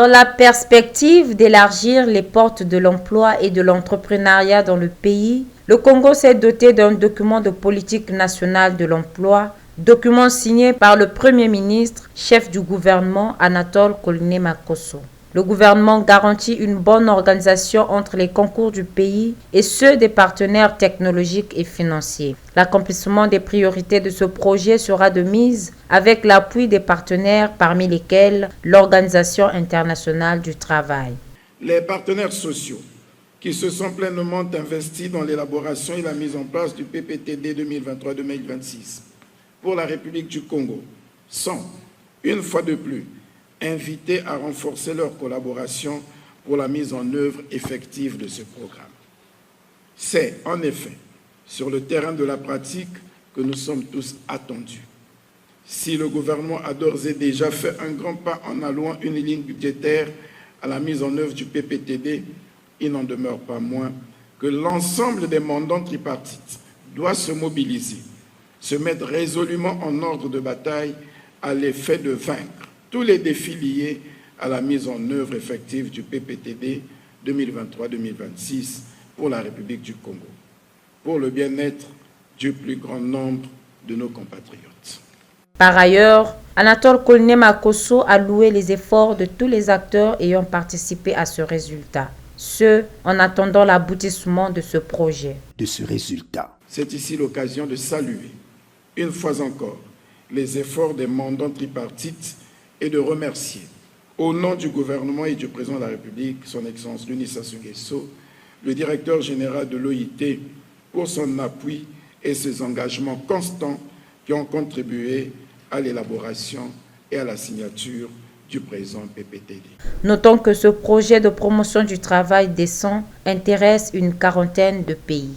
Dans la perspective d'élargir les portes de l'emploi et de l'entrepreneuriat dans le pays, le Congo s'est doté d'un document de politique nationale de l'emploi, document signé par le Premier ministre, chef du gouvernement Anatole Kouliné-Makosso. Le gouvernement garantit une bonne organisation entre les concours du pays et ceux des partenaires technologiques et financiers. L'accomplissement des priorités de ce projet sera de mise avec l'appui des partenaires parmi lesquels l'Organisation internationale du travail. Les partenaires sociaux qui se sont pleinement investis dans l'élaboration et la mise en place du PPTD 2023-2026 pour la République du Congo sont, une fois de plus, invités à renforcer leur collaboration pour la mise en œuvre effective de ce programme. C'est en effet sur le terrain de la pratique que nous sommes tous attendus. Si le gouvernement a d'ores et déjà fait un grand pas en allouant une ligne budgétaire à la mise en œuvre du PPTD, il n'en demeure pas moins que l'ensemble des mandants tripartites doit se mobiliser, se mettre résolument en ordre de bataille à l'effet de vaincre tous les défis liés à la mise en œuvre effective du PPTD 2023-2026 pour la République du Congo, pour le bien-être du plus grand nombre de nos compatriotes. Par ailleurs, Anatole Kouliné-Makosso a loué les efforts de tous les acteurs ayant participé à ce résultat, ce en attendant l'aboutissement de ce projet. C'est ici l'occasion de saluer, une fois encore, les efforts des mandants tripartites et de remercier, au nom du gouvernement et du président de la République, son Excellence Denis Sassou Nguesso, le directeur général de l'OIT, pour son appui et ses engagements constants qui ont contribué à l'élaboration et à la signature du présent PPTD. Notons que ce projet de promotion du travail décent intéresse une quarantaine de pays.